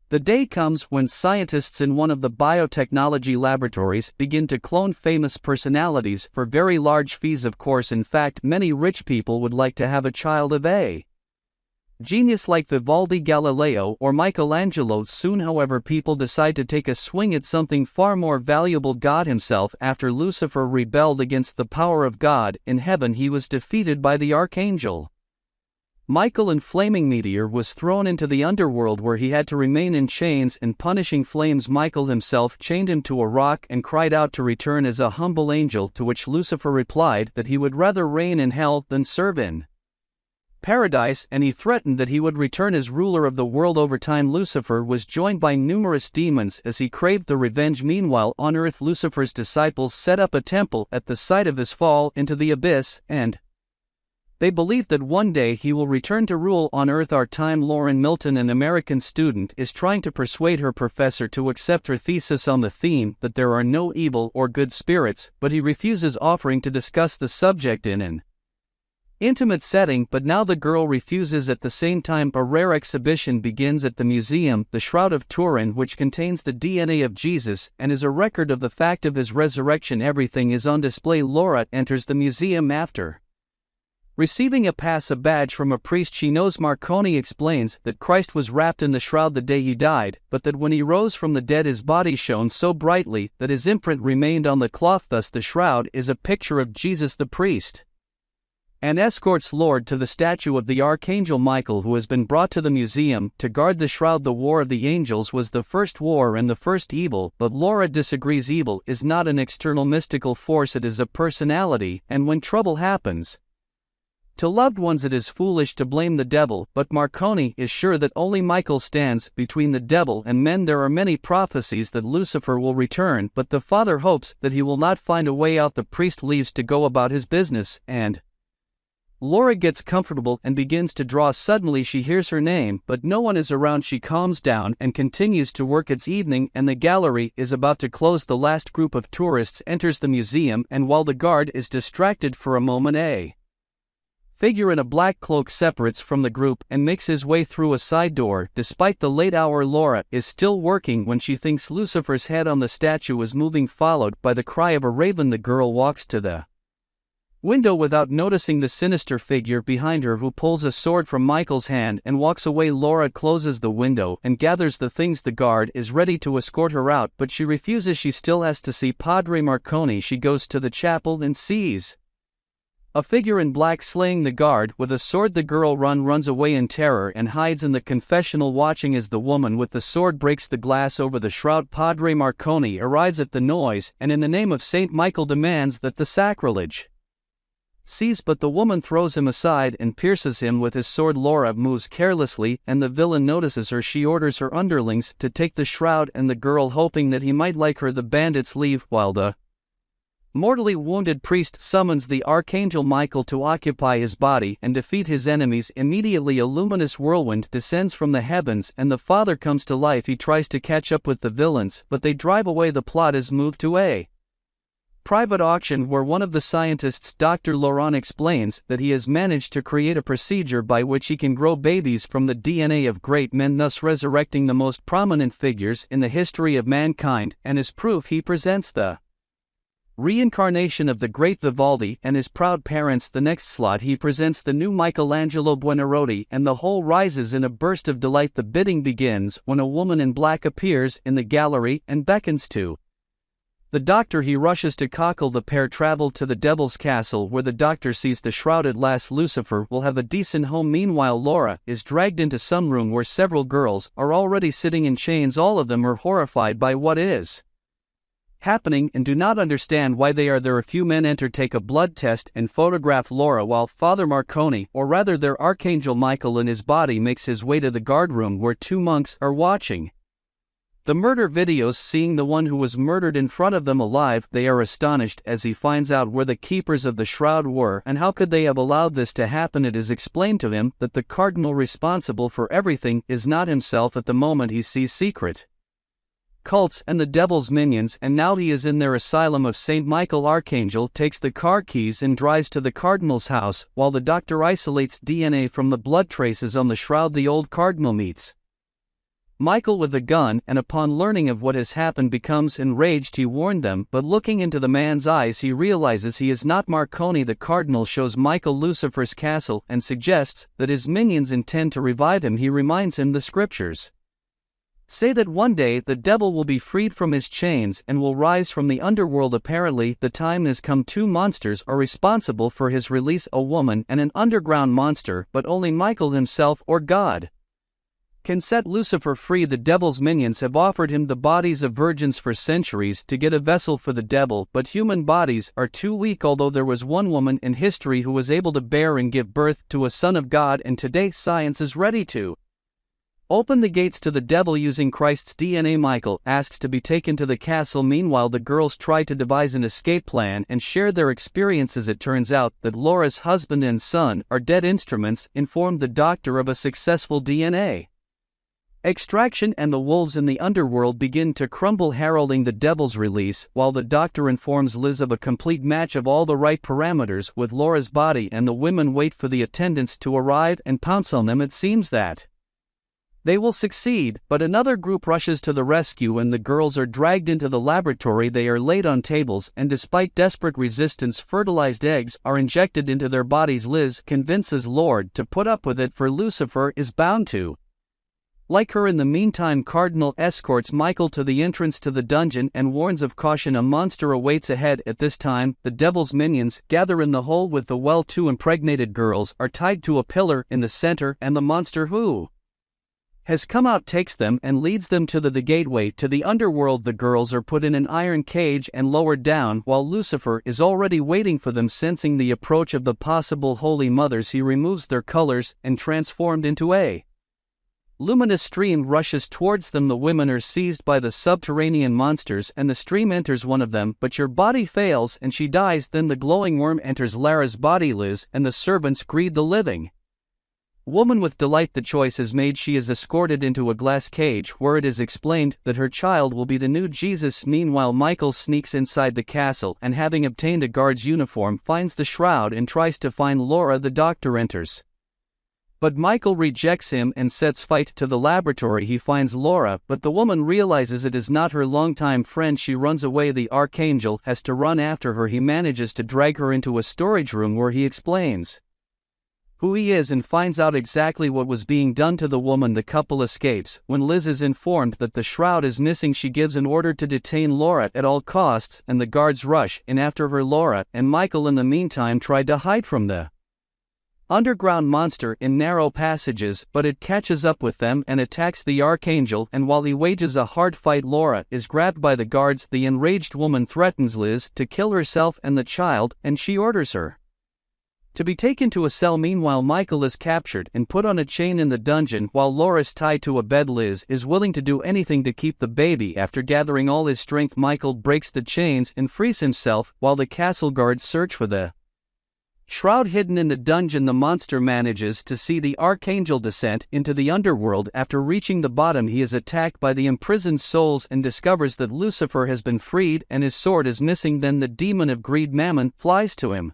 The day comes when scientists in one of the biotechnology laboratories begin to clone famous personalities for very large fees. Of course, in fact, many rich people would like to have a child of a genius like Vivaldi Galileo or Michelangelo. Soon, however, people decide to take a swing at something far more valuable: God himself. After Lucifer rebelled against the power of God in heaven, he was defeated by the Archangel Michael, and flaming meteor was thrown into the underworld, where he had to remain in chains and punishing flames. Michael himself chained him to a rock and cried out to return as a humble angel, to which Lucifer replied that he would rather reign in hell than serve in paradise, and he threatened that he would return as ruler of the world. Over time, Lucifer was joined by numerous demons as he craved the revenge. Meanwhile, on Earth, Lucifer's disciples set up a temple at the site of his fall into the abyss, and they believe that one day he will return to rule on Earth. Our time, Lauren Milton, an American student, is trying to persuade her professor to accept her thesis on the theme that there are no evil or good spirits, but he refuses, offering to discuss the subject in an intimate setting. But now the girl refuses. At the same time, a rare exhibition begins at the museum, the Shroud of Turin, which contains the DNA of Jesus and is a record of the fact of his resurrection. Everything is on display. Laura enters the museum after receiving a badge from a priest she knows. Marconi explains that Christ was wrapped in the shroud the day he died, but that when he rose from the dead his body shone so brightly that his imprint remained on the cloth. Thus the shroud is a picture of Jesus the priest, and escorts Lord to the statue of the Archangel Michael, who has been brought to the museum to guard the shroud. The War of the Angels was the first war and the first evil, but Laura disagrees. Evil is not an external mystical force, it is a personality, and when trouble happens to loved ones, it is foolish to blame the devil. But Marconi is sure that only Michael stands between the devil and men. There are many prophecies that Lucifer will return, but the father hopes that he will not find a way out. The priest leaves to go about his business, and Laura gets comfortable and begins to draw. Suddenly she hears her name, but no one is around. She calms down and continues to work. It's evening and the gallery is about to close. The last group of tourists enters the museum, and while the guard is distracted for a moment, a figure in a black cloak separates from the group and makes his way through a side door. Despite the late hour, Laura is still working when she thinks Lucifer's head on the statue is moving. Followed by the cry of a raven, the girl walks to the window without noticing the sinister figure behind her, who pulls a sword from Michael's hand and walks away. Laura closes the window and gathers the things. The guard is ready to escort her out, but she refuses. She still has to see Padre Marconi. She goes to the chapel and sees a figure in black slaying the guard with a sword. The girl runs away in terror and hides in the confessional, watching as the woman with the sword breaks the glass over the shroud. Padre Marconi arrives at the noise and in the name of Saint Michael demands that the sacrilege cease, but the woman throws him aside and pierces him with his sword. Laura moves carelessly and the villain notices her. She orders her underlings to take the shroud and the girl, hoping that he might like her. The bandits leave while the mortally wounded priest summons the Archangel Michael to occupy his body and defeat his enemies. Immediately a luminous whirlwind descends from the heavens and the father comes to life. He tries to catch up with the villains, but they drive away. The plot is moved to a private auction where one of the scientists, Dr. Laurent, explains that he has managed to create a procedure by which he can grow babies from the DNA of great men, thus resurrecting the most prominent figures in the history of mankind, and as proof he presents the reincarnation of the great Vivaldi and his proud parents. The next slot he presents the new Michelangelo Buonarroti, and the whole rises in a burst of delight. The bidding begins when a woman in black appears in the gallery and beckons to the doctor. He rushes to cockle. The pair travel to the devil's castle, where the doctor sees the shroud. At last Lucifer will have a decent home. Meanwhile, Laura is dragged into some room where several girls are already sitting in chains. All of them are horrified by what is happening and do not understand why they are there. A few men enter, take a blood test, and photograph Laura, while Father Marconi, or rather their Archangel Michael in his body, makes his way to the guard room where two monks are watching the murder videos. Seeing the one who was murdered in front of them alive, they are astonished as he finds out where the keepers of the shroud were and how could they have allowed this to happen. It is explained to him that the cardinal responsible for everything is not himself. At the moment he sees secret cults and the devil's minions, and now he is in their asylum of Saint Michael. Archangel takes the car keys and drives to the cardinal's house, while the doctor isolates DNA from the blood traces on the shroud. The old cardinal meets Michael with a gun, and upon learning of what has happened becomes enraged. He warned them, but looking into the man's eyes he realizes he is not Marconi. The cardinal shows Michael Lucifer's castle and suggests that his minions intend to revive him. He reminds him the scriptures say that one day the devil will be freed from his chains and will rise from the underworld. Apparently, the time has come. Two monsters are responsible for his release, a woman and an underground monster, but only Michael himself, or God, can set Lucifer free. The devil's minions have offered him the bodies of virgins for centuries to get a vessel for the devil, but human bodies are too weak. Although there was one woman in history who was able to bear and give birth to a son of God, and today science is ready to open the gates to the devil using Christ's DNA. Michael asks to be taken to the castle. Meanwhile, the girls try to devise an escape plan and share their experiences. It turns out that Laura's husband and son are dead. Instruments informed the doctor of a successful DNA extraction, and the wolves in the underworld begin to crumble, heralding the devil's release, while the doctor informs Liz of a complete match of all the right parameters with Laura's body, and the women wait for the attendants to arrive and pounce on them. It seems that they will succeed, but another group rushes to the rescue and the girls are dragged into the laboratory. They are laid on tables, and despite desperate resistance, fertilized eggs are injected into their bodies. Liz convinces Lord to put up with it, for Lucifer is bound to like her. In the meantime, Cardinal escorts Michael to the entrance to the dungeon and warns of caution. A monster awaits ahead. At this time, the devil's minions gather in the hole with the well. Two impregnated girls are tied to a pillar in the center, and the monster who has come out takes them and leads them to the gateway to the underworld. The girls are put in an iron cage and lowered down, while Lucifer is already waiting for them. Sensing the approach of the possible holy mothers, he removes their colors and transformed into a luminous stream rushes towards them. The women are seized by the subterranean monsters and the stream enters one of them, but your body fails and she dies. Then the glowing worm enters Lara's body. Liz and the servants greet the living woman with delight. The choice is made. She is escorted into a glass cage where it is explained that her child will be the new Jesus. Meanwhile, Michael sneaks inside the castle and, having obtained a guard's uniform, finds the shroud and tries to find Laura. The doctor enters, but Michael rejects him and sets fight to the laboratory. He finds Laura, but the woman realizes it is not her longtime friend. She runs away. The Archangel has to run after her. He manages to drag her into a storage room where he explains who he is and finds out exactly what was being done to the woman. The couple escapes. When Liz is informed that the shroud is missing, she gives an order to detain Laura at all costs, and the guards rush in after her. Laura and Michael in the meantime tried to hide from the underground monster in narrow passages, but it catches up with them and attacks the Archangel, and while he wages a hard fight, Laura is grabbed by the guards. The enraged woman threatens Liz to kill herself and the child, and she orders her to be taken to a cell. Meanwhile, Michael is captured and put on a chain in the dungeon, while Laura's tied to a bed. Liz is willing to do anything to keep the baby. After gathering all his strength, Michael breaks the chains and frees himself, while the castle guards search for the shroud hidden in the dungeon. The monster manages to see the Archangel descent into the underworld. After reaching the bottom, he is attacked by the imprisoned souls and discovers that Lucifer has been freed and his sword is missing. Then the demon of greed, Mammon, flies to him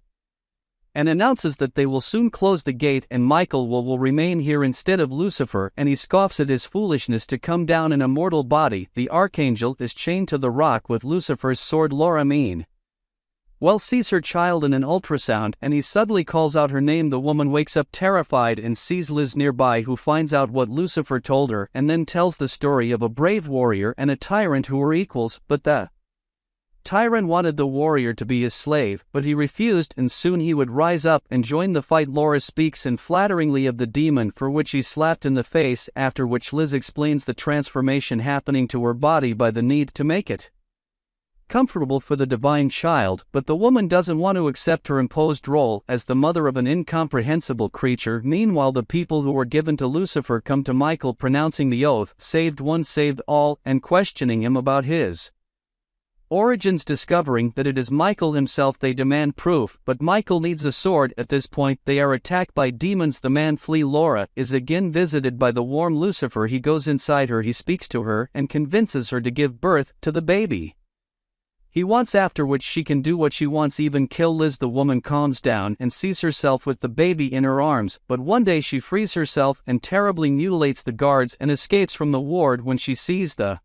and announces that they will soon close the gate and Michael will remain here instead of Lucifer, and he scoffs at his foolishness to come down in a mortal body. The Archangel is chained to the rock with Lucifer's sword. Laura sees her child in an ultrasound, and he suddenly calls out her name. The woman wakes up terrified and sees Liz nearby, who finds out what Lucifer told her and then tells the story of a brave warrior and a tyrant who were equals, but the tyrant wanted the warrior to be his slave, but he refused, and soon he would rise up and join the fight. Laura speaks unflatteringly of the demon, for which he slapped in the face, after which Liz explains the transformation happening to her body by the need to make it comfortable for the divine child, but the woman doesn't want to accept her imposed role as the mother of an incomprehensible creature. Meanwhile, the people who were given to Lucifer come to Michael, pronouncing the oath, saved one saved all, and questioning him about his origins. Discovering that it is Michael himself, they demand proof, but Michael needs a sword. At this point, they are attacked by demons. The man flee. Laura is again visited by the warm Lucifer. He goes inside her, he speaks to her, and convinces her to give birth to the baby. He wants, after which she can do what she wants, even kill Liz. The woman calms down and sees herself with the baby in her arms, but one day she frees herself and terribly mutilates the guards and escapes from the ward. When she sees the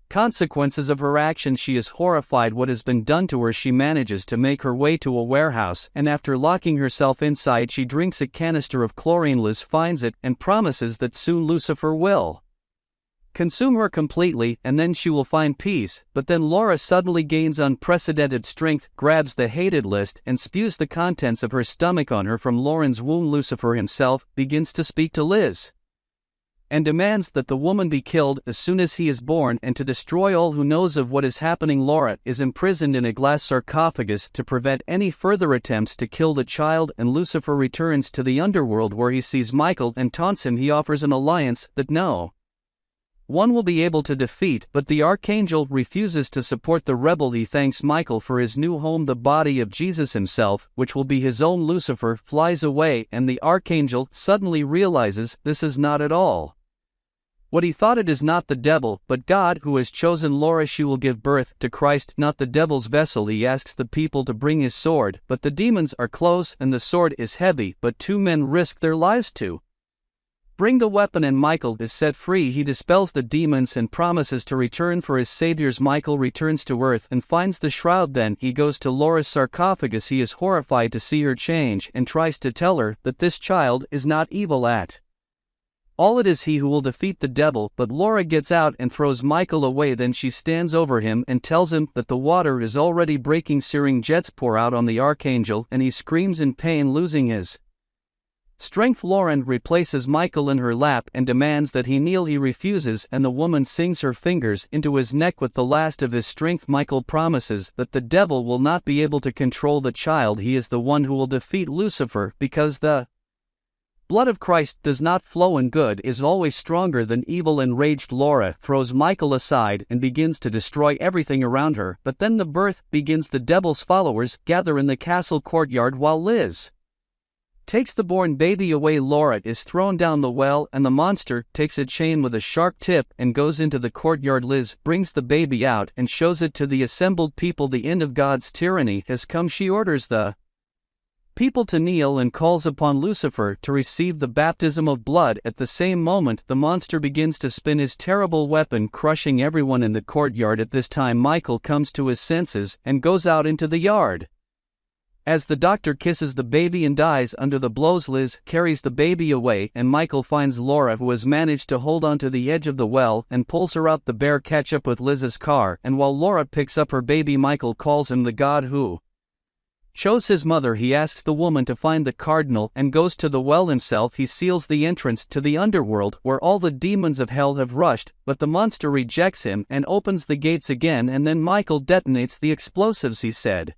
consequences of her actions, she is horrified what has been done to her. She manages to make her way to a warehouse, and after locking herself inside she drinks a canister of chlorine. Liz finds it and promises that soon Lucifer will consume her completely and then she will find peace. But then Laura suddenly gains unprecedented strength, grabs the hated list and spews the contents of her stomach on her from Lauren's womb. Lucifer himself begins to speak to Liz and demands that the woman be killed as soon as he is born, and to destroy all who knows of what is happening. Laura is imprisoned in a glass sarcophagus to prevent any further attempts to kill the child, and Lucifer returns to the underworld where he sees Michael and taunts him. He offers an alliance that no one will be able to defeat, but the Archangel refuses to support the rebel. He thanks Michael for his new home, the body of Jesus himself, which will be his own. Lucifer flies away, and the Archangel suddenly realizes this is not at all what he thought. It is not the devil, but God who has chosen Laura. She will give birth to Christ, not the devil's vessel. He asks the people to bring his sword, but the demons are close and the sword is heavy, but two men risk their lives to bring the weapon, and Michael is set free. He dispels the demons and promises to return for his saviors. Michael returns to Earth and finds the shroud. Then he goes to Laura's sarcophagus. He is horrified to see her change and tries to tell her that this child is not evil at all. It is he who will defeat the devil, but Laura gets out and throws Michael away. Then she stands over him and tells him that the water is already breaking. Searing jets pour out on the Archangel and he screams in pain, losing his strength. Lauren replaces Michael in her lap and demands that he kneel. He refuses, and the woman sinks her fingers into his neck with the last of his strength. Michael promises that the devil will not be able to control the child. He is the one who will defeat Lucifer, because the blood of Christ does not flow, and good is always stronger than evil. Enraged, Laura throws Michael aside and begins to destroy everything around her. But then the birth begins. The devil's followers gather in the castle courtyard while Liz takes the born baby away. Laura is thrown down the well, and the monster takes a chain with a sharp tip and goes into the courtyard. Liz brings the baby out and shows it to the assembled people. The end of God's tyranny has come. She orders the people to kneel and calls upon Lucifer to receive the baptism of blood. At the same moment, the monster begins to spin his terrible weapon, crushing everyone in the courtyard. At this time, Michael comes to his senses and goes out into the yard. As the doctor kisses the baby and dies under the blows, Liz carries the baby away, and Michael finds Laura, who has managed to hold onto the edge of the well, and pulls her out. The bear catch up with Liz's car, and while Laura picks up her baby, Michael calls him the god who chose his mother. He asks the woman to find the cardinal and goes to the well himself. He seals the entrance to the underworld, where all the demons of hell have rushed, but the monster rejects him and opens the gates again, and then Michael detonates the explosives he said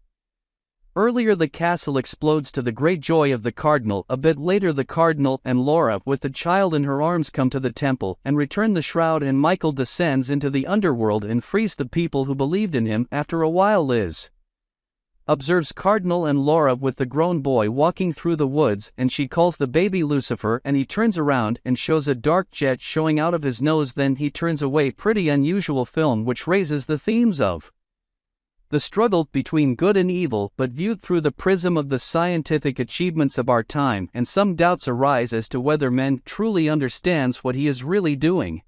earlier. The castle explodes to the great joy of the cardinal. A bit later, the cardinal and Laura, with the child in her arms, come to the temple and return the shroud, and Michael descends into the underworld and frees the people who believed in him. After a while, Liz observes Cardinal and Laura with the grown boy walking through the woods, and she calls the baby Lucifer, and he turns around and shows a dark jet showing out of his nose. Then he turns away. Pretty unusual film, which raises the themes of the struggle between good and evil, but viewed through the prism of the scientific achievements of our time, and some doubts arise as to whether man truly understands what he is really doing.